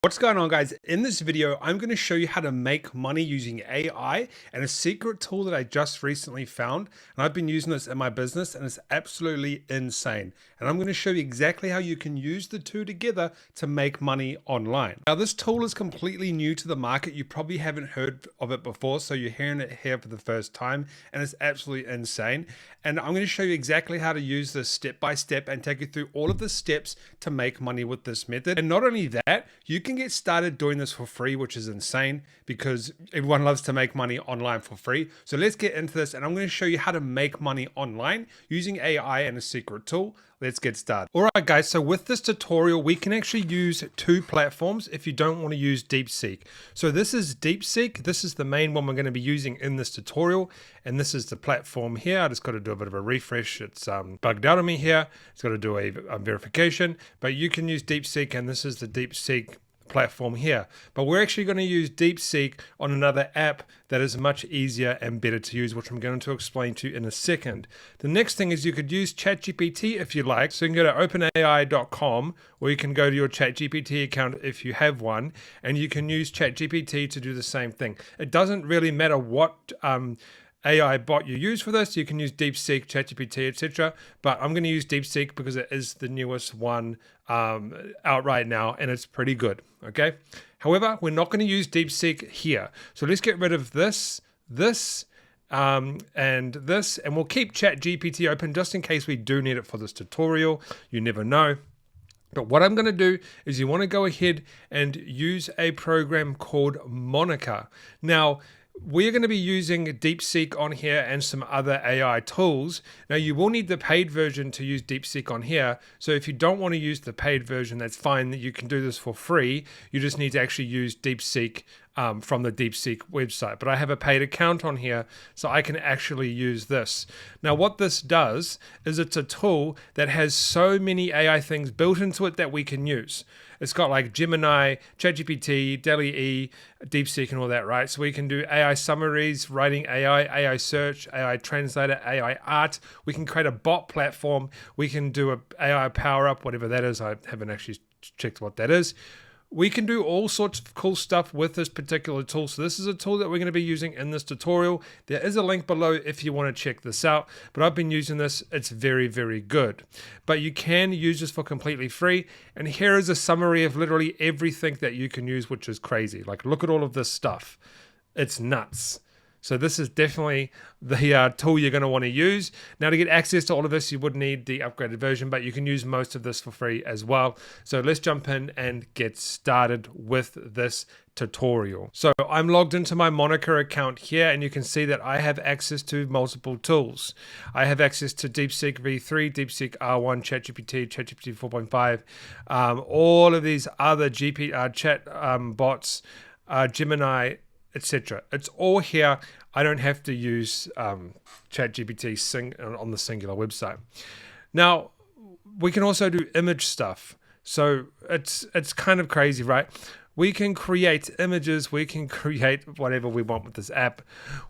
What's going on, guys? In this video, I'm going to show you how to make money using AI and a secret tool that I just recently found. And I've been using this in my business and it's absolutely insane. And I'm going to show you exactly how you can use the two together to make money online. Now, this tool is completely new to the market. You probably haven't heard of it before, so you're hearing it here for the first time, and it's absolutely insane. And I'm going to show you exactly how to use this step by step and take you through all of the steps to make money with this method. And not only that, you can get started doing this for free, which is insane because everyone loves to make money online for free. So let's get into this, and I'm going to show you how to make money online using AI and a secret tool. Let's get started. All right, guys, so with this tutorial, we can actually use two platforms if you don't want to use DeepSeek. So this is DeepSeek. This is the main one we're going to be using in this tutorial. And this is the platform here. I just got to do a bit of a refresh. It's bugged out on me here. It's got to do a verification, but you can use DeepSeek, and this is the DeepSeek platform here. But we're actually going to use DeepSeek on another app that is much easier and better to use, which I'm going to explain to you in a second. The next thing is you could use ChatGPT if you like. So you can go to openai.com, or you can go to your ChatGPT account if you have one, and you can use ChatGPT to do the same thing. It doesn't really matter what AI bot you use for this. You can use DeepSeek, ChatGPT, etc. But I'm going to use DeepSeek because it is the newest one out right now, and it's pretty good. Okay. However, we're not going to use DeepSeek here. So let's get rid of this, and this, and we'll keep ChatGPT open just in case we do need it for this tutorial. You never know. But what I'm going to do is you want to go ahead and use a program called Monica. Now, we're going to be using DeepSeek on here and some other AI tools. Now, you will need the paid version to use DeepSeek on here. So if you don't want to use the paid version, that's fine. You can do this for free. You just need to actually use DeepSeek from the DeepSeek website. But I have a paid account on here, so I can actually use this. Now, what this does is it's a tool that has so many AI things built into it that we can use. It's got like Gemini, ChatGPT, DALL-E, DeepSeek, and all that, right? So we can do AI summaries, writing AI search, AI translator, AI art. We can create a bot platform. We can do a AI power up, whatever that is. I haven't actually checked what that is. We can do all sorts of cool stuff with this particular tool. So this is a tool that we're going to be using in this tutorial. There is a link below if you want to check this out, but I've been using this. It's very, very good. But you can use this for completely free. And here is a summary of literally everything that you can use, which is crazy. Like, look at all of this stuff. It's nuts. So this is definitely the tool you're going to want to use. Now, to get access to all of this, you would need the upgraded version, but you can use most of this for free as well. So let's jump in and get started with this tutorial. So I'm logged into my Monica account here, and you can see that I have access to multiple tools. I have access to DeepSeek V3, DeepSeek R1, ChatGPT, ChatGPT 4.5, all of these other chat bots, Gemini, etc. It's all here. I don't have to use ChatGPT on the singular website. Now, we can also do image stuff. So it's kind of crazy, right? We can create images. We can create whatever we want with this app.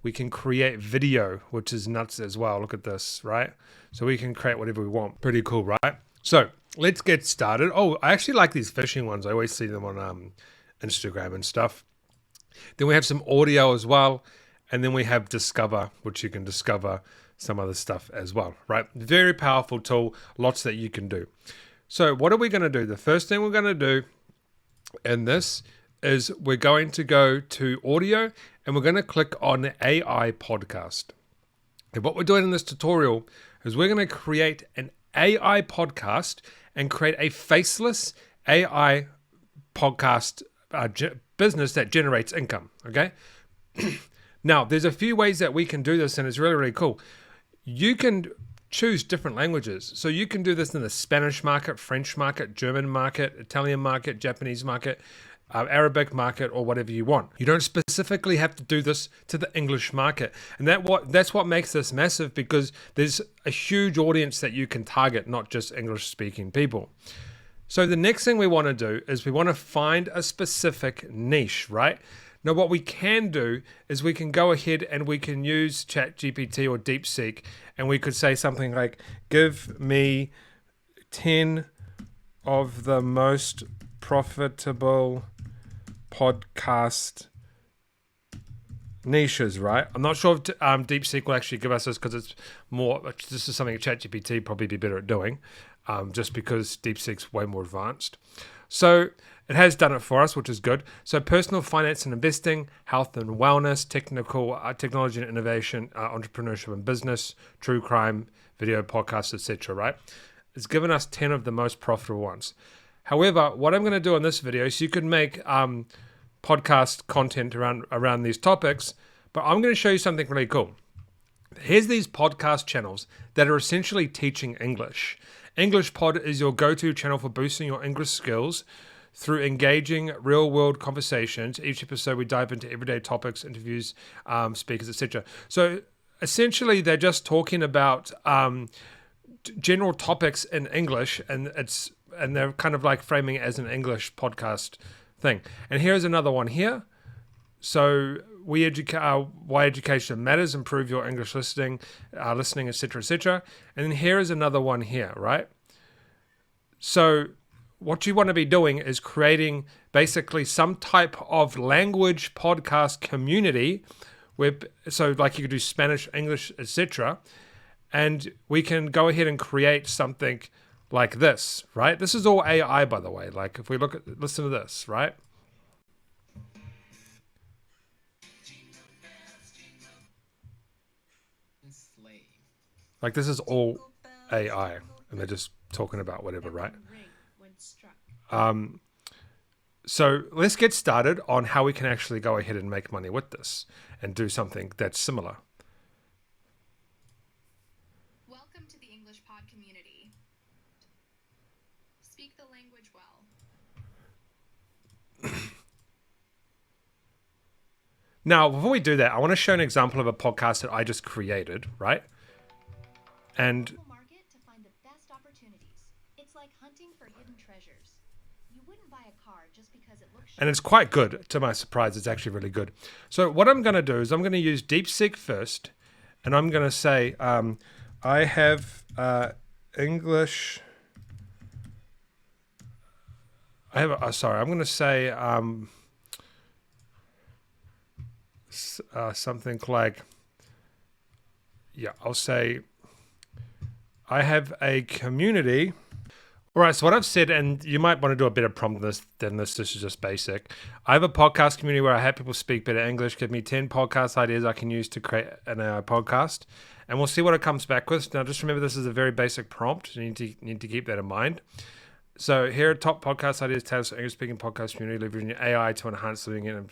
We can create video, which is nuts as well. Look at this, right? So we can create whatever we want. Pretty cool, right? So let's get started. Oh, I actually like these fishing ones. I always see them on Instagram and stuff. Then we have some audio as well. And then we have Discover, which you can discover some other stuff as well, right? Very powerful tool, lots that you can do. So what are we going to do? The first thing we're going to do in this is we're going to go to audio and we're going to click on AI podcast. And what we're doing in this tutorial is we're going to create an AI podcast and create a faceless AI podcast business that generates income, okay? Now, there's a few ways that we can do this, and it's really, really cool. You can choose different languages. So you can do this in the Spanish market, French market, German market, Italian market, Japanese market, Arabic market, or whatever you want. You don't specifically have to do this to the English market. And that's what makes this massive, because there's a huge audience that you can target, not just English-speaking people. So the next thing we want to do is we want to find a specific niche, right? Now, what we can do is we can go ahead and we can use ChatGPT or DeepSeek, and we could say something like, give me 10 of the most profitable podcast niches, right? I'm not sure if DeepSeek will actually give us this because it's more. This is something ChatGPT probably be better at doing, just because DeepSeek's way more advanced. So it has done it for us, which is good. So personal finance and investing, health and wellness, technology and innovation, entrepreneurship and business, true crime, video podcasts, etc. Right? It's given us 10 of the most profitable ones. However, what I'm going to do in this video is you can make podcast content around these topics, but I'm going to show you something really cool. Here's these podcast channels that are essentially teaching English. English Pod is your go-to channel for boosting your English skills through engaging real-world conversations. Each episode, we dive into everyday topics, interviews, speakers, etc. So essentially, they're just talking about general topics in English, and they're kind of like framing it as an English podcast thing. And here's another one here. So why education matters, improve your English listening, etc., etc. And then here is another one here, right? So what you want to be doing is creating basically some type of language podcast community so like you could do Spanish, English, etc. And we can go ahead and create something like this, right? This is all AI, by the way. Like if we listen to this, right? Like this is all AI, and they're just talking about whatever, right? So let's get started on how we can actually go ahead and make money with this and do something that's similar. Welcome to the English Pod community. Speak the language well. Now, before we do that, I want to show an example of a podcast that I just created, right? And market to find the best opportunities. It's like hunting for hidden treasures. You wouldn't buy a car just because it looks. And it's quite good. To my surprise, it's actually really good. So what I'm going to do is I'm going to use DeepSeek first, and I'm going to say I have English. I'm going to say something like, I'll say I have a community. All right, so what I've said, and you might want to do a better prompt than this. This is just basic. I have a podcast community where I help people speak better English. Give me 10 podcast ideas I can use to create an AI podcast, and we'll see what it comes back with. Now, just remember, this is a very basic prompt. You need to keep that in mind. So here are top podcast ideas, tailored to English-speaking podcast community, leveraging AI to enhance living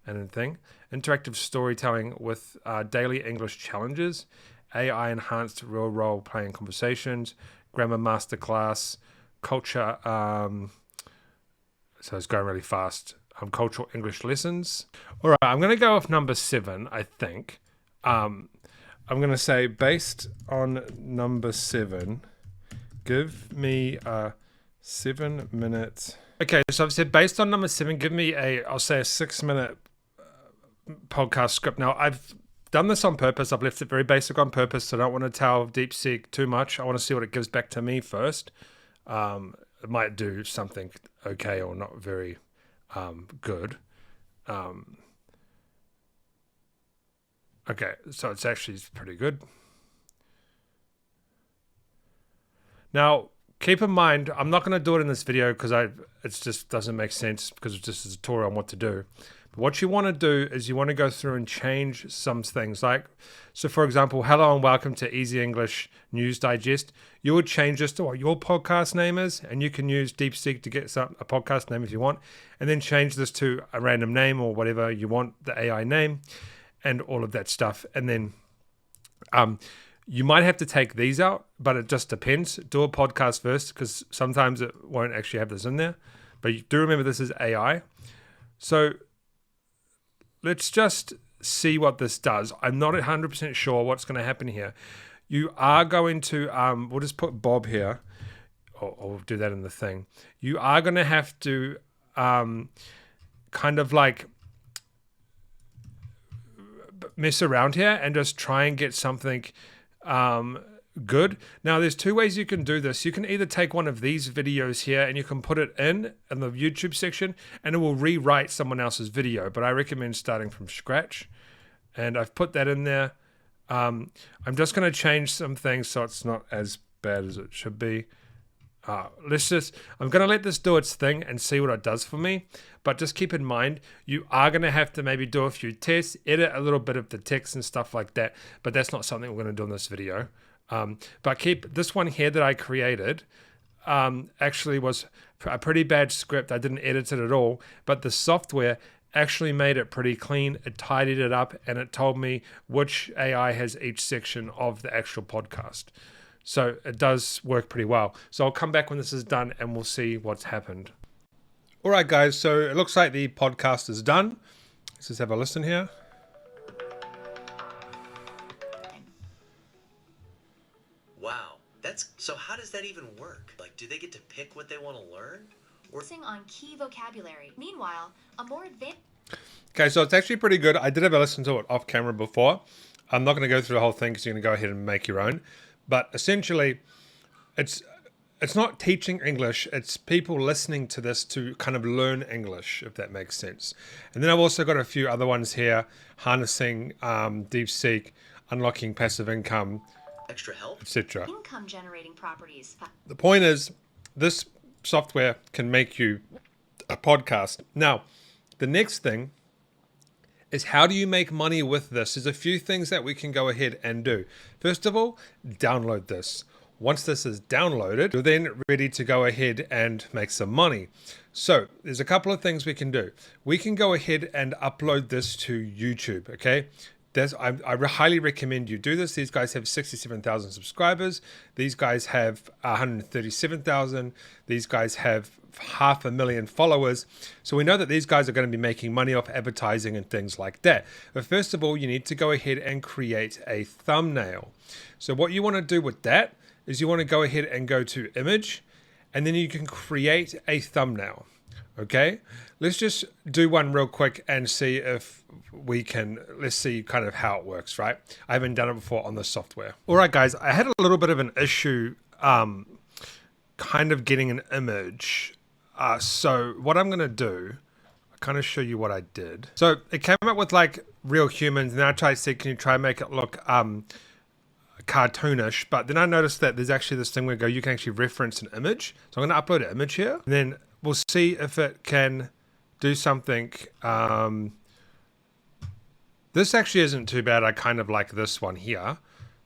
and thing. Interactive storytelling with daily English challenges, AI enhanced real role playing conversations, grammar masterclass, culture. So it's going really fast. Cultural English lessons. All right, I'm going to go with number 7. I think. I'm going to say based on number 7, give me a 7 minute. Okay, so I've said based on number 7, give me I'll say a 6-minute podcast script. Now, I've done this on purpose. I've left it very basic on purpose, so I don't want to tell DeepSeek too much. I want to see what it gives back to me first. It might do something okay or not very good. Okay, so it's actually pretty good. Now, keep in mind, I'm not going to do it in this video because it just doesn't make sense because it's just a tutorial on what to do. But what you want to do is you want to go through and change some things. So for example, hello and welcome to Easy English News Digest. You would change this to what your podcast name is, and you can use DeepSeek to get a podcast name if you want, and then change this to a random name or whatever you want, the AI name, and all of that stuff. And then you might have to take these out, but it just depends. Do a podcast first because sometimes it won't actually have this in there. But you do remember this is AI. So let's just see what this does. I'm not 100% sure what's going to happen here. You are going to, we'll just put Bob here, or we'll do that in the thing. You are going to have to kind of like mess around here and just try and get something good. Now there's two ways you can do this. You can either take one of these videos here and you can put it in the YouTube section and it will rewrite someone else's video, but I recommend starting from scratch. And I've put that in there. I'm just going to change some things so it's not as bad as it should be. I'm going to let this do its thing and see what it does for me. But just keep in mind, you are going to have to maybe do a few tests, edit a little bit of the text and stuff like that. But that's not something we're going to do in this video. But keep this one here that I created actually was a pretty bad script. I didn't edit it at all. But the software actually made it pretty clean. It tidied it up and it told me which AI has each section of the actual podcast. So it does work pretty well. So I'll come back when this is done and we'll see what's happened. All right, guys. So it looks like the podcast is done. Let's just have a listen here. Wow. So how does that even work? Like, do they get to pick what they want to learn? Focusing on key vocabulary. Meanwhile, a more advanced... Okay, so it's actually pretty good. I did have a listen to it off camera before. I'm not going to go through the whole thing because you're going to go ahead and make your own. But essentially, it's not teaching English. It's people listening to this to kind of learn English, if that makes sense. And then I've also got a few other ones here. Harnessing DeepSeek, unlocking passive income, extra help, etc. Income generating properties. The point is, this software can make you a podcast. Now, the next thing is how do you make money with this? There's a few things that we can go ahead and do. First of all, download this. Once this is downloaded, you're then ready to go ahead and make some money. So there's a couple of things we can do. We can go ahead and upload this to YouTube, okay? I highly recommend you do this. These guys have 67,000 subscribers. These guys have 137,000. These guys have 500,000 followers. So we know that these guys are going to be making money off advertising and things like that. But first of all, you need to go ahead and create a thumbnail. So what you want to do with that is you want to go ahead and go to image, and then you can create a thumbnail. Okay, let's just do one real quick and see if we can, let's see kind of how it works, right? I haven't done it before on the software. All right, guys, I had a little bit of an issue kind of getting an image. So what I'm going to do, I'll kind of show you what I did. So it came up with like real humans, and then I tried to say, can you try and make it look cartoonish? But then I noticed that there's actually this thing where you can actually reference an image. So I'm going to upload an image here, and then we'll see if it can do something. This actually isn't too bad. I kind of like this one here.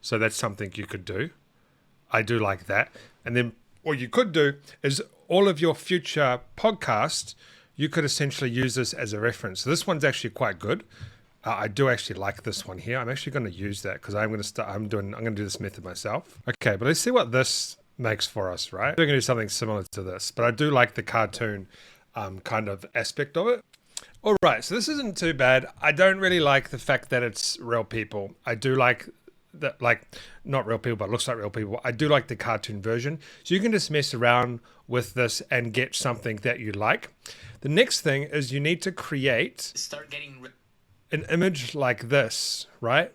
So that's something you could do. I do like that. And then what you could do is all of your future podcasts, you could essentially use this as a reference. So this one's actually quite good. I do actually like this one here. I'm actually going to use that because I'm going to do this method myself. Okay, but let's see what this makes for us, right? We're going to do something similar to this, but I do like the cartoon kind of aspect of it. All right, so this isn't too bad. I don't really like the fact that it's real people. I do like that, like not real people, but it looks like real people. I do like the cartoon version. So you can just mess around with this and get something that you like. The next thing is you need to create an image like this, right?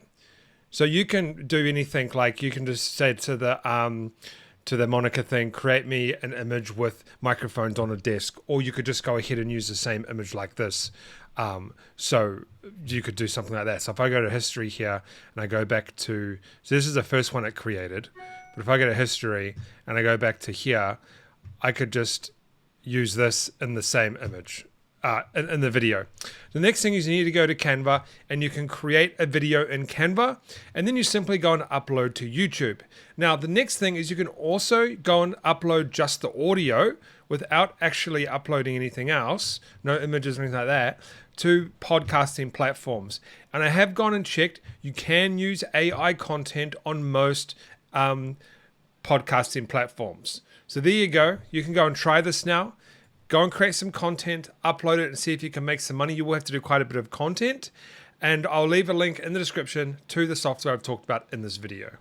So you can do anything, like you can just say to the Monica thing, create me an image with microphones on a desk, or you could just go ahead and use the same image like this. So you could do something like that. So if I go to history here and I go back to, so this is the first one it created, but if I go to history and I go back to here, I could just use this in the same image. In the video. The next thing is you need to go to Canva and you can create a video in Canva, and then you simply go and upload to YouTube. Now the next thing is you can also go and upload just the audio without actually uploading anything else, no images or anything like that, to podcasting platforms. And I have gone and checked, you can use AI content on most podcasting platforms. So there you go. You can go and try this now. Go and create some content, upload it, and see if you can make some money. You will have to do quite a bit of content. And I'll leave a link in the description to the software I've talked about in this video.